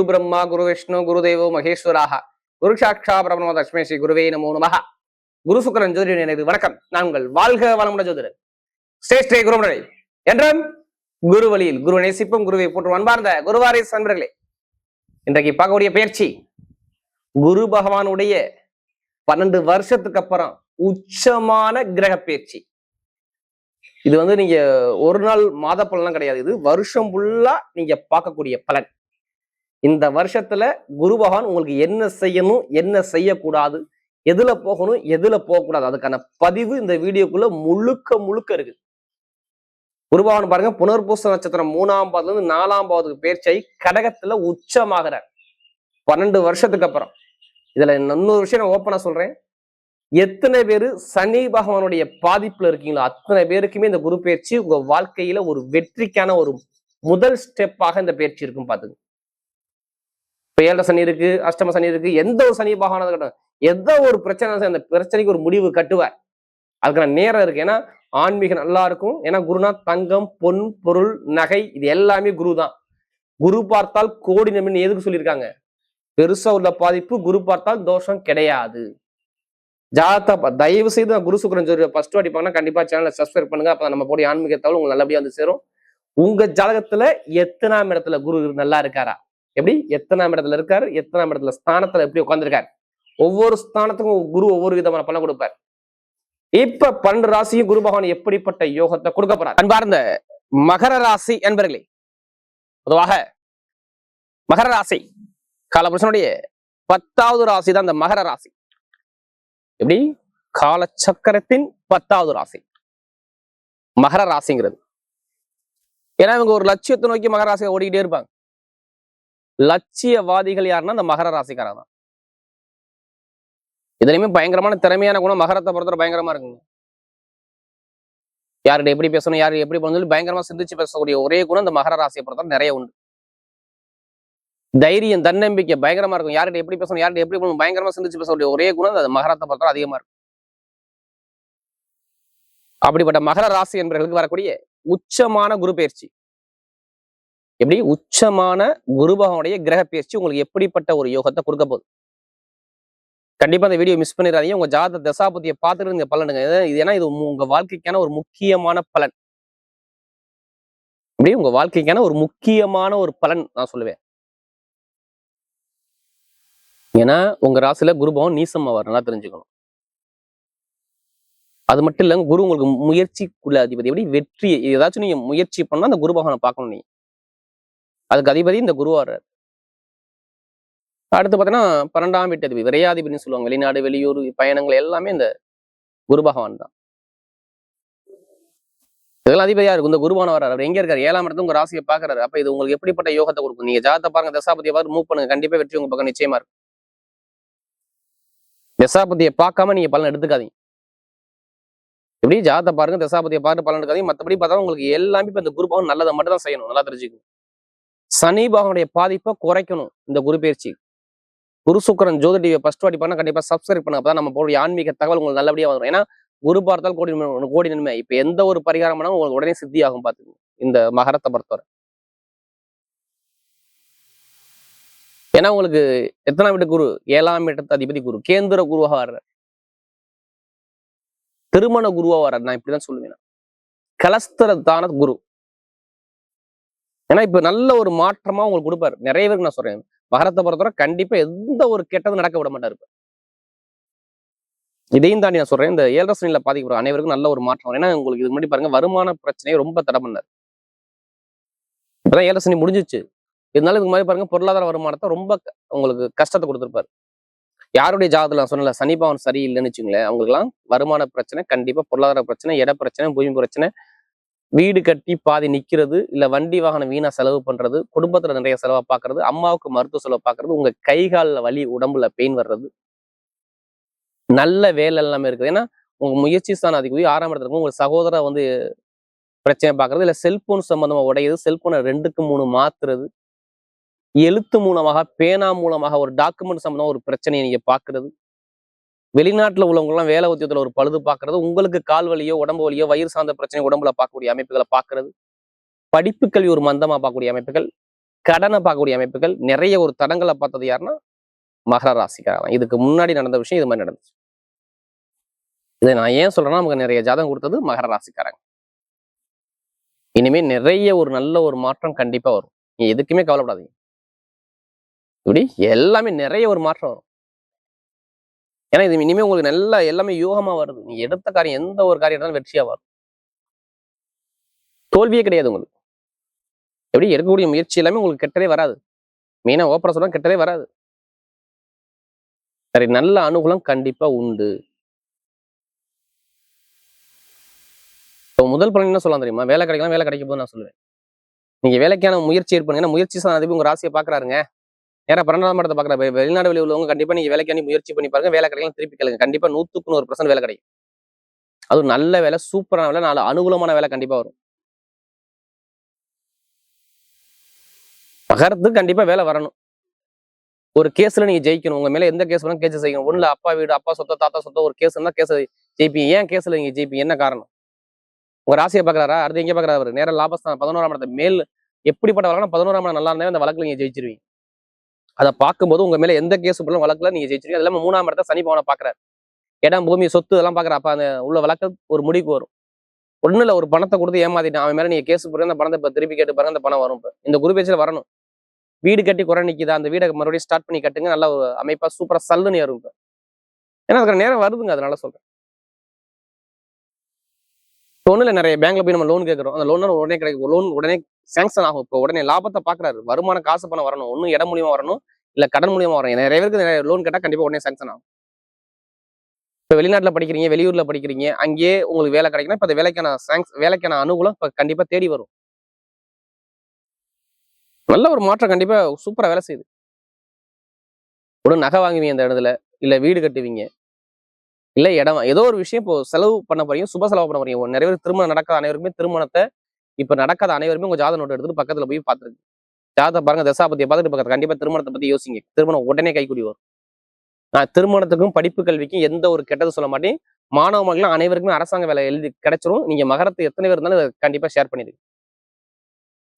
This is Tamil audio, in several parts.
பிரம்மா குரு விஷ்ணு குரு தேவோ மகேஸ்வராக குரு சாட்சா பிரபணம தஸ்மை ஸ்ரீ குருவே நமோ நமஹ. குரு சுக்கரன் ஜோதிட எனக்கு வணக்கம். நான் உங்கள் வாழ்க வளமுட ஜோதிடர் ஸ்ரே குருமுறை என்றும் குரு வழியில் குரு நேசிப்பும் குருவை போற்றும் அன்பார்ந்த குருவாரி நண்பர்களே, இன்றைக்கு பார்க்கக்கூடிய பயிற்சி குரு பகவானுடைய 12 வருஷத்துக்கு அப்புறம் உச்சமான கிரக பயிற்சி. இது நீங்க ஒரு நாள் மாத பலன்லாம் கிடையாது, இது வருஷம் ஃபுல்லா நீங்க பார்க்கக்கூடிய பலன். இந்த வருஷத்துல குரு பகவான் உங்களுக்கு என்ன செய்யணும், என்ன செய்யக்கூடாது, எதுல போகணும், எதுல போகக்கூடாது, அதுக்கான பதிவு இந்த வீடியோக்குள்ள முழுக்க இருக்கு. குரு பகவான் பாருங்க, புனர்பூச நட்சத்திரம் 3ஆம் பாவத்துல இருந்து 4ஆம் பாவத்துக்கு பயிற்சியாகி கடகத்துல உச்சமாகிறார் 12 வருஷத்துக்கு அப்புறம். இதுல இன்னொரு விஷயம் நான் ஓப்பனா சொல்றேன், எத்தனை பேரு சனி பகவானுடைய பாதிப்புல இருக்கீங்களோ அத்தனை பேருக்குமே இந்த குரு பயிற்சி உங்க வாழ்க்கையில ஒரு வெற்றிக்கான ஒரு முதல் ஸ்டெப்பாக இந்த பயிற்சி இருக்கும். பாத்துங்க, இப்ப 7 சனி இருக்கு, அஷ்டம சனி இருக்கு, எந்த ஒரு சனி பகவானது கட்டும், எந்த ஒரு பிரச்சனை அந்த பிரச்சனைக்கு ஒரு முடிவு கட்டுவார். அதுக்கான நேரம் இருக்கு. ஏன்னா ஆன்மீகம் நல்லா இருக்கும். ஏன்னா குருனா தங்கம், பொன், பொருள், நகை, இது எல்லாமே குரு தான். குரு பார்த்தால் கோடி நன்மை எதுக்கு சொல்லியிருக்காங்க? பெருசா உள்ள பாதிப்பு, குரு பார்த்தால் தோஷம் கிடையாது. ஜாதகத்தை தயவு செய்து குரு சுக்கிரன் ஜோதிட ஃபர்ஸ்ட் வாட்டி பார்க்கணும், கண்டிப்பா சேனலை சப்ஸ்கிரைப் பண்ணுங்க. அப்ப நம்ம போய் ஆன்மீகத்தால் உங்களுக்கு நல்லபடியா வந்து சேரும். உங்க ஜாதகத்துல எத்தனாம் இடத்துல குரு நல்லா இருக்காரா, எப்படி எத்தனாம் இடத்துல இருக்காரு, எத்தனாம் இடத்துல ஸ்தானத்துல எப்படி உட்கார்ந்துருக்காரு, ஒவ்வொரு ஸ்தானத்துக்கும் குரு ஒவ்வொரு விதமான பலன் கொடுப்பார். இப்ப 12 ராசியும் குரு பகவான் எப்படிப்பட்ட யோகத்தை கொடுக்க போறார்? அன்பார்ந்த மகர ராசி என்பர்களே, பொதுவாக மகர ராசி காலபுருஷனுடைய 10வது ராசி தான் இந்த மகர ராசி. எப்படி கால சக்கரத்தின் 10வது ராசி மகர ராசிங்கிறது. ஏன்னா இவங்க ஒரு லட்சியத்தை நோக்கி மகர ராசியை ஓடிக்கிட்டே இருப்பாங்க. லட்சியவாதிகள் யாருன்னா அந்த மகர ராசிக்காரங்க தான். இதுலயுமே பயங்கரமான திறமையான குணம் மகரத்தை பொறுத்தவரை பயங்கரமா இருக்குங்க. யார்கிட்ட எப்படி பேசணும், யாரு எப்படி பண்ணணும் சொல்லி பயங்கரமா சிந்திச்சு பேசக்கூடிய ஒரே குணம் இந்த மகர ராசியை பொறுத்தவரை நிறைய உண்டு. தைரியம், தன்னம்பிக்கை பயங்கரமா இருக்கும். யார்கிட்ட எப்படி பேசணும், யார்கிட்ட எப்படி பண்ணணும் பயங்கரமா சிந்திச்சு பேசக்கூடிய ஒரே குணம் அந்த மகரத்தை பொறுத்தவரை அதிகமா இருக்கும். அப்படிப்பட்ட மகர ராசி என்பவர்களுக்கு வரக்கூடிய உச்சமான குரு பயிற்சி, எப்படி உச்சமான குரு பகவானுடைய கிரக பயிற்சி உங்களுக்கு எப்படிப்பட்ட ஒரு யோகத்தை கொடுக்க போகுது? கண்டிப்பா இந்த வீடியோ மிஸ் பண்ணிடாதீங்க. உங்க ஜாதக தசாபதியை பார்த்துட்டு இந்த பலனுங்க. ஏன்னா இது உங்க வாழ்க்கைக்கான ஒரு முக்கியமான பலன். இப்படி உங்க வாழ்க்கைக்கான ஒரு முக்கியமான ஒரு பலன் நான் சொல்லுவேன். ஏன்னா உங்க ராசியில குரு பகவான் நீசமாவார், நல்லா தெரிஞ்சுக்கணும். அது மட்டும் இல்லைங்க, குரு உங்களுக்கு முயற்சிக்குள்ள அதிபதி. எப்படி வெற்றி ஏதாச்சும் நீங்க முயற்சி பண்ணா அந்த குரு பகவானை பார்க்கணும். நீங்க அதுக்கு அதிபதி இந்த குருவார். அடுத்து பார்த்தீங்கன்னா 12ஆம் வீட்டு அதிபதி, விரையாதிபதினு சொல்லுவாங்க. வெளிநாடு, வெளியூர் பயணங்கள் எல்லாமே இந்த குரு பகவான் தான். இதெல்லாம் அதிபதியா இருக்கும். இந்த குருபான வர்றாரு, அவர் எங்க இருக்காரு? 7ஆம் இடத்துல உங்க ராசியை பாக்குறாரு. அப்ப இது உங்களுக்கு எப்படிப்பட்ட யோகத்தை கொடுக்கும்? நீங்க ஜாதகத்தை பாருங்க, தசாபதியை பார்த்து மூவ் பண்ணுங்க, கண்டிப்பா வெற்றி உங்க பக்கம் நிச்சயமா இருக்கும். தசாபதியை பார்க்காம நீங்க பலன் எடுத்துக்காதீங்க. எப்படி ஜாதகத்தை பாருங்க, தசாபதியை பார்த்து பலன் எடுக்காதீங்க. மற்றபடி பார்த்தா உங்களுக்கு எல்லாமே இப்ப இந்த குரு பகவான் நல்லதை மட்டும் தான் செய்யணும், நல்லா தெரிஞ்சுக்கணும். சனி பகவானுடைய பாதிப்பை குறைக்கணும் இந்த குரு பயிற்சி. குரு சுக்கிரன் ஜோதிட டிவியை ஃபர்ஸ்ட் வாட்டி பண்ணா கண்டிப்பா சப்ஸ்கிரைப் பண்ணுங்க. அப்பதான் நம்ம போய் ஆன்மீக தகவல் உங்களுக்கு நல்லபடியா வரும். ஏன்னா குரு பார்த்தால் கோடி நன்மை. இப்ப எந்த ஒரு பரிகாரம் பண்ணாலும் உங்களுக்கு உடனே சித்தி ஆகும். பாத்துக்கோங்க இந்த மகரத்தை பொறுத்தவரை. ஏன்னா உங்களுக்கு எத்தனாம் வீட்டு குரு? 7ஆம் இடத்து அதிபதி குரு, கேந்திர குருவாக வர்றார், திருமண குருவா வர்றார். நான் இப்படிதான் சொல்லுவேன், கலஸ்தரத்தான குரு. ஏன்னா இப்ப நல்ல ஒரு மாற்றமா உங்களுக்கு கொடுப்பாரு. நிறைய பேருக்கு நான் சொல்றேன், மகரத்தை பொறுத்தவரை கண்டிப்பா எந்த ஒரு கெட்டதும் நடக்க விட மாட்டாரு. இதையும் தாண்டி நான் சொல்றேன், இந்த 7 சனியில பாதிக்கப்படுற அனைவருக்கும் நல்ல ஒரு மாற்றம். ஏன்னா உங்களுக்கு இது முன்னாடி பாருங்க, வருமான பிரச்சனையை ரொம்ப தடை பண்ணாரு. இப்பதான் 7 சனி முடிஞ்சிச்சு. இருந்தாலும் இதுக்கு மாதிரி பாருங்க, பொருளாதார வருமானத்தை ரொம்ப உங்களுக்கு கஷ்டத்தை கொடுத்துருப்பாரு. யாருடைய ஜாதகத்துல நான் சொன்னல, சனி பகவான் சரியில்லைன்னு வச்சுங்களேன், அவங்களுக்கு எல்லாம் வருமான பிரச்சனை, கண்டிப்பா பொருளாதார பிரச்சனை, இட பிரச்சனை, பூமி பிரச்சனை, வீடு கட்டி பாதி நிக்கிறது, இல்ல வண்டி வாகனம் வீணா செலவு பண்றது, குடும்பத்துல நிறைய செலவா பாக்குறது, அம்மாவுக்கு மருத்துவ செலவு பாக்குறது, உங்க கை காலில் வலி, உடம்புல பெயின் வர்றது, நல்ல வேலை எல்லாமே இருக்குது. ஏன்னா உங்க முயற்சி ஸ்தானம் அதிகம் 6ஆம் இடத்துல இருக்கும். உங்க சகோதர பிரச்சனை பாக்குறது, இல்ல செல்போன் சம்பந்தமா உடையுது, செல்போனை 2க்கு 3 மாத்துறது, எழுத்து மூலமாக, பேனா மூலமாக ஒரு டாக்குமெண்ட் சம்பந்தமா ஒரு பிரச்சனையை நீங்க பாக்குறது, வெளிநாட்டுல உள்ளவங்க எல்லாம் வேலை உத்தியத்துல ஒரு பழுது பாக்குறது, உங்களுக்கு கால் வலியோ, உடம்பு வலியோ, வயிறு சார்ந்த பிரச்சனை உடம்புல பார்க்கக்கூடிய அமைப்புகளை பாக்குறது, படிப்பு கல்வி ஒரு மந்தமா பார்க்கக்கூடிய அமைப்புகள், கடனை பார்க்கக்கூடிய அமைப்புகள், நிறைய ஒரு தடங்களை பார்த்தது யாருன்னா மகர ராசிக்காரன். இதுக்கு முன்னாடி நடந்த விஷயம் இது மாதிரி நடந்துச்சு. இதை நான் ஏன் சொல்றேன்னா, நமக்கு நிறைய ஜாதகம் கொடுத்தது மகர ராசிக்காரங்க. இனிமே நிறைய ஒரு நல்ல ஒரு மாற்றம் கண்டிப்பா வரும். நீ எதுக்குமே கவலைப்படாதீங்க. இப்படி எல்லாமே நிறைய ஒரு மாற்றம் வரும். ஏன்னா இது இனிமே உங்களுக்கு நல்லா எல்லாமே யோகமா வருது. நீ எடுத்த காரியம் எந்த ஒரு காரியம் இருந்தாலும் வெற்றியா வரும். தோல்வியே கிடையாது உங்களுக்கு. எப்படி எடுக்கக்கூடிய முயற்சி எல்லாமே உங்களுக்கு கெட்டதே வராது. மெயினா ஓப்பரா சொல்ல கெட்டதே வராது. சரி, நல்ல அனுகூலம் கண்டிப்பா உண்டு. முதல் பலன் என்ன சொல்லலாம் தெரியுமா? வேலை கிடைக்கலாம், வேலை கிடைக்கும் போது நான் சொல்லுவேன். நீங்க வேலைக்கான முயற்சி ஏற்படுங்க. முயற்சி சாதனை உங்க ராசியை பாக்குறாருங்க. நேரம் 12ஆம் இடத்தை பாக்குற வெளிநாடு வெளி உள்ளவங்க கண்டிப்பா நீங்க வேலைக்கான முயற்சி பண்ணி பாருங்க. வேலை கிடைக்கலாம், திருப்பி கேளுங்க. கண்டிப்பா 100% வேலை கிடைக்கும். அது நல்ல வேலை, சூப்பரான வேலை, நல்ல அனுகூலமான வேலை கண்டிப்பா வரும். மகரத்துக்கு கண்டிப்பா வேலை வரணும். ஒரு கேஸ்ல நீங்க ஜெயிக்கணும். உங்க மேல எந்த கேஸ் வேணாலும் கேஸ் செய்யணும். ஒண்ணுல அப்பா வீடு, அப்பா சொத்தோ, தாத்தா சொத்தோ ஒரு கேஸ் இருந்தா கேஸ் ஜெயிப்பீங்க. ஏன் கேஸ்ல நீங்க ஜெயிப்பீங்க? என்ன காரணம்? உங்க ராசியை பாக்குறாரா? அடுத்து எங்க பாக்குறாரு? நேரம் லாபஸ்தான் 11ஆம் இடத்தை மேல் எப்படிப்பட்ட வழக்கம் 11ஆம் இடம் நல்லா இருந்தா அந்த வழக்குல நீங்க ஜெயிச்சிருவீங்க. அதை பார்க்கும்போது உங்க மேல எந்த கேஸ் போல வழக்குல நீங்க ஜெயிச்சிருவீங்க. அது இல்லாம 3ஆம் இடத்தை சனி பவனை பாக்குறாரு. இடம், பூமி, சொத்து இதெல்லாம் பாக்குற. அப்ப அந்த உள்ள வழக்கு ஒரு முடிவுக்கு வரும். ஒண்ணுல ஒரு பணத்தை கொடுத்து ஏமாத்திட்டான், அவன் மேல நீங்க கேஸ் போடுற அந்த பணத்தை இப்ப திருப்பி கேட்டு பாருங்க, அந்த பணம் வரும். இப்ப இந்த குரு பேச்சில் வரணும். வீடு கட்டி குறை நிக்குதா? அந்த வீடை மறுபடியும் ஸ்டார்ட் பண்ணி கட்டுங்க. நல்லா அமைப்பா சூப்பரா சல்லுன்னு ஏறும். இப்ப ஏன்னா அதுக்கு நேரம் வருதுங்க. அதனால சொல்றேன். ஒண்ணுல நிறைய பேங்க்ல போய் நம்ம லோன் கேட்கறோம். அந்த லோன் உடனே கிடைக்கும். லோன் உடனே சாங்ஷன் ஆகும். இப்போ உடனே லாபத்தை பாக்குறாரு. வருமானம், காசு பணம் வரணும். ஒன்னும் இடம் மூலியமா வரணும், இல்ல கடன் மூலியமா வரணும். நிறைய பேருக்கு நிறைய லோன் கேட்டா கண்டிப்பா உடனே சாங்ஷன் ஆகும். இப்ப வெளிநாட்டுல படிக்கிறீங்க, வெளியூர்ல படிக்கிறீங்க, அங்கேயே உங்களுக்கு வேலை கிடைக்கணும். இப்ப அந்த வேலைக்கான அனுகூலம் இப்ப கண்டிப்பா தேடி வரும். நல்ல ஒரு மாற்றம் கண்டிப்பா சூப்பரா வேலை செய்யுது. ஒரு நகை வாங்குவீங்க அந்த இடத்துல, இல்ல வீடு கட்டுவீங்க, இல்ல இடம், ஏதோ ஒரு விஷயம் இப்போ செலவு பண்ண போறீங்க, சுப செலவு பண்ண போறீங்க. நிறைய பேர் திருமணம் நடக்காத அனைவருக்குமே திருமணத்தை இப்ப நடக்காத அனைவருமே உங்க ஜாத நோட்டு எடுத்துட்டு பக்கத்துல போய் பாத்துருக்கு. ஜாதத்தை பாருங்க, தசாபதியை பார்த்துட்டு பக்கத்துல கண்டிப்பா திருமணத்தை பத்தி யோசிங்க. திருமணம் உடனே கைக்கூடி வரும். நான் திருமணத்துக்கும் படிப்பு கல்விக்கும் எந்த ஒரு கெட்டது சொல்ல மாட்டேன். மாணவ மகளிர் அனைவருக்குமே அரசாங்க வேலை எழுதி கிடைச்சிரும். நீங்க மகரத்து எத்தனை பேர் இருந்தாலும் கண்டிப்பா ஷேர் பண்ணிடுங்க.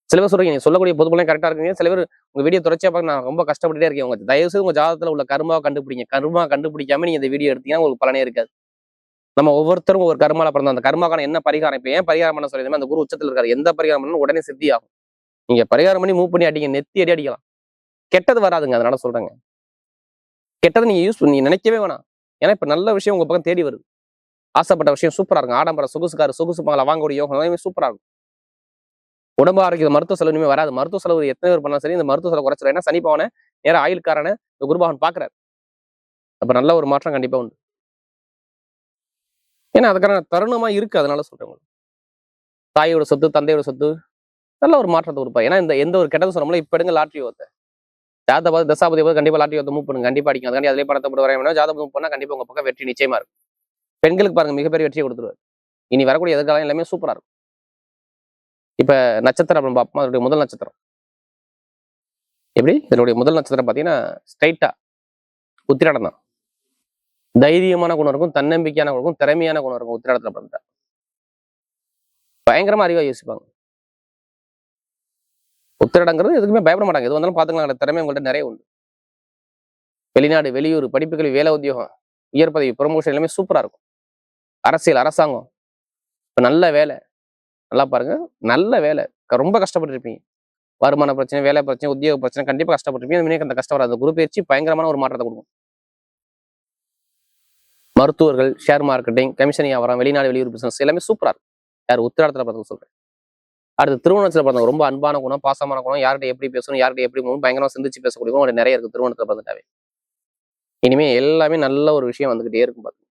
சில பேர் சொல்றீங்க, நீங்க சொல்லக்கூடிய பொதுப்பெல்லாம் கரெக்டா இருக்கீங்க. சில பேர் உங்க வீடியோ தொடர்ச்சியா பார்க்க நான் ரொம்ப கஷ்டப்பட்டுட்டே இருக்கேன். உங்க தயவு செய்து உங்க ஜாதகத்துல உள்ள கர்மாவை கண்டுபிடிங்க. கர்மா கண்டுபிடிக்காம நீங்க இந்த வீடியோ எடுத்தீங்கன்னா உங்களுக்கு பலனே இருக்காது. நம்ம ஒவ்வொருத்தரும் ஒரு கர்மால பிறந்த அந்த கர்மாக்கான என்ன பரிகாரம், இப்ப ஏன் பரிகாரம் பண்ண சொல்லி அந்த குரு உச்சத்துல இருக்காரு. எந்த பரிகாரம் பண்ணணும் உடனே சித்தி ஆகும். நீங்க பரிகாரம் பண்ணி மூவ் பண்ணி அடிங்க, நெத்தி அடி அடிக்கலாம். கெட்டது வராதுங்க. அதனால சொல்றேங்க, கெட்டது நீங்க யூஸ் பண்ணி நினைக்கவே வேணாம். ஏன்னா இப்ப நல்ல விஷயம் உங்க பக்கம் தேடி வருது. ஆசைப்பட்ட விஷயம் சூப்பரா இருக்கும். ஆடம்பர சொகுசுக்காரு சொகுசு மகளை வாங்கக்கூடிய யோகம் சூப்பரா இருக்கும். உடம்பு ஆரோக்கியம், மருத்துவ செலவு இனிமே வராது. மருத்துவ செலவு எத்தனை பேர் பண்ணாலும் சரி, இந்த மருத்துவ செலவு குறைச்சிடும். ஏன்னா சனி பவனை நேரம் ஆயுள்காரன இந்த குருபகவான் பாக்குறாரு. அப்ப நல்ல ஒரு மாற்றம் கண்டிப்பா உண்டு. ஏன்னா அதுக்கான தருணமா இருக்கு. அதனால சொல்றேன், தாயோட சொத்து, தந்தையோட சொத்து நல்ல ஒரு மாற்றத்தை கொடுப்பா. ஏன்னா இந்த எந்த ஒரு கெட்டது சொன்னோம்ல, இப்ப எடுங்க லாட்ரி ஓத்த ஜாதகத்தை பார்த்து தசாபதி பார்த்து கண்டிப்பா லாட்ரி ஓத்த மூவ் பண்ணுங்க. கண்டிப்பா அடிக்கும். அதுக்காண்டி அதிலே பணத்தை போட்டு வரையா ஜாதகம் மூவ் பண்ணா கண்டிப்பா உங்க பக்கம் வெற்றி நிச்சயமா இருக்கும். பெண்களுக்கு பாருங்க, மிகப்பெரிய வெற்றியை கொடுத்துருவாரு. இனி வரக்கூடிய எதிர்காலம் எல்லாமே சூப்பரா இருக்கும். இப்ப நட்சத்திரம் பார்ப்போம். அதனுடைய முதல் நட்சத்திரம் எப்படி? இதனுடைய முதல் நட்சத்திரம் பாத்தீங்கன்னா ஸ்ட்ரைட்டா உத்திராடம் தான். தைரியமான குணம் இருக்கும், தன்னம்பிக்கையான குணம் இருக்கும், திறமையான குணம் இருக்கும். உத்திராடத்துல பிறந்தா பயங்கரமா அறிவா யோசிப்பாங்க. உத்திராடங்கிறது எதுக்குமே பயப்பட மாட்டாங்க. எது வந்தாலும் பாத்துக்கலாம். திறமை உங்கள்ட்ட நிறைய உண்டு. வெளிநாடு, வெளியூர், படிப்புகள், வேலை, உத்தியோகம், உயர் பதவி, ப்ரொமோஷன் எல்லாமே சூப்பரா இருக்கும். அரசியல், அரசாங்கம், இப்ப நல்ல வேலை, நல்லா பாருங்க, நல்ல வேலை. ரொம்ப கஷ்டப்பட்டு இருப்பீங்க. வருமான பிரச்சனை, வேலை பிரச்சனை, உத்தியோக பிரச்சனை, கண்டிப்பா கஷ்டப்பட்டிருப்பீங்க. அந்த கஷ்டம் வராது. குரு பயிற்சி பயங்கரமான ஒரு மாற்றத்தை கொடுக்கும். மருத்துவர்கள், ஷேர் மார்க்கெட்டிங், கமிஷன் வியாபாரம், வெளிநாடு, வெளியூர் பிசினஸ் எல்லாமே சூப்பரா இருக்கும். யார் உத்திராடத்துல பார்த்து சொல்றேன். அடுத்து திருவண்ணத்துல பார்த்தவங்க ரொம்ப அன்பான குணம், பாசமான குணம், யார்கிட்ட எப்படி பேசணும், யார்கிட்ட எப்படி போகணும், பயங்கரமா சிந்திச்சு பேசக்கூடிய குணம் நிறைய இருக்கு திருவண்ணத்துல பார்த்துட்டாவே. இனிமே எல்லாமே நல்ல ஒரு விஷயம் வந்துகிட்டே இருக்கும். பாத்து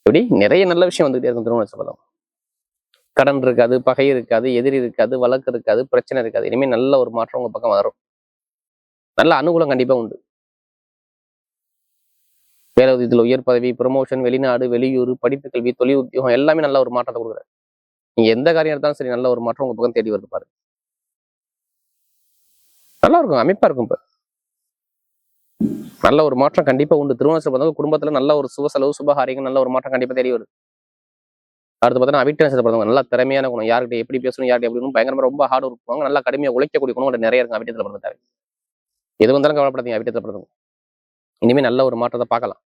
எப்படி நிறைய நல்ல விஷயம் வந்துகிட்டே இருக்கும் திருவண்ணத்துல பார்த்தவங்க. கடன் இருக்காது, பகை இருக்காது, எதிரி இருக்காது, வழக்கு இருக்காது, பிரச்சனை இருக்காது. இனிமே நல்ல ஒரு மாற்றம் உங்க பக்கம் வரும். நல்ல அனுகூலம் கண்டிப்பா உண்டு. வேலை உத்தியத்தில் உயர் பதவி, ப்ரொமோஷன், வெளிநாடு, வெளியூர், படிப்பு, கல்வி, தொழில், உத்தியோகம் எல்லாமே நல்ல ஒரு மாற்றத்தை கொடுக்குறாரு. நீங்க எந்த காரியம் எடுத்தாலும் சரி, நல்ல ஒரு மாற்றம் உங்க பக்கம் தேடி வருது பாரு. நல்லா இருக்கும், அமைப்பா இருக்கும். இப்ப நல்ல ஒரு மாற்றம் கண்டிப்பா உண்டு. திருமணத்தில் பார்த்தவங்க குடும்பத்துல நல்ல ஒரு சுப செலவு, சுபகாரியங்கள், நல்ல ஒரு மாற்றம் கண்டிப்பா தேடி வருது. அடுத்து பார்த்தீங்கன்னா அவிட்ட நட்சத்திரம் பிறந்தவங்க நல்லா திறமையான குணம், யார்கிட்ட எப்படி பேசணும், யார்கிட்ட எப்படி பயங்கரமா ரொம்ப ஹார்ட் ஒர்க் பண்ணுவாங்க, நல்லா கடுமையாக உழைக்கக்கூடிய குணம் நிறைய இருக்கும் அவிட்டத்தில் பிறந்தாவே. எது வந்தாலும் கவலைப்படாதீங்க, அவிட்டத்தில் பிறந்தவங்க இனிமேல் நல்ல ஒரு மாற்றத்தை பார்க்கலாம்.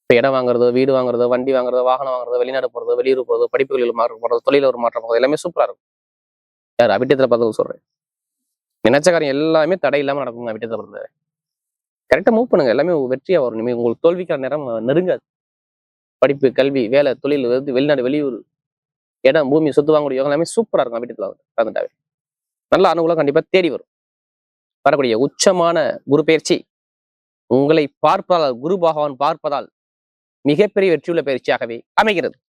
இப்போ இடம் வாங்குறது, வீடு வாங்குறது, வண்டி வாங்குறது, வாகனம் வாங்குறது, வெளிநாடு போகிறது, வெளியூர் போகிறது, படிப்புகளில் மாற்றம் போகிறது, தொழில ஒரு மாற்றம் போகிறது, எல்லாமே சூப்பராக இருக்கும். யார் அவிட்டத்தில் பிறந்தவங்க சொல்றேன். நினைச்ச காரியம் எல்லாமே தடை இல்லாமல் நடக்கும். அவிட்டத்தில் பிறந்தது கரெக்டாக மூவ் பண்ணுங்க, எல்லாமே வெற்றியாக வரும். இனிமேல் உங்களுக்கு தோல்விக்கான நேரம் நெருங்காது. படிப்பு, கல்வி, வேலை, தொழில், வெளிநாடு, வெளியூர், இடம், பூமி, சொத்து வாங்கக்கூடிய யோகம் எல்லாமே சூப்பரா இருக்கும் அவிட்டத்தில் பிறந்துட்டாவே. நல்ல அனுகூலம் கண்டிப்பா தேடி வரும். வரக்கூடிய உச்சமான குரு பயிற்சி உங்களை பார்ப்பதால், குரு பகவான் பார்ப்பதால் மிகப்பெரிய வெற்றியுள்ள பயிற்சியாகவே அமைகிறது.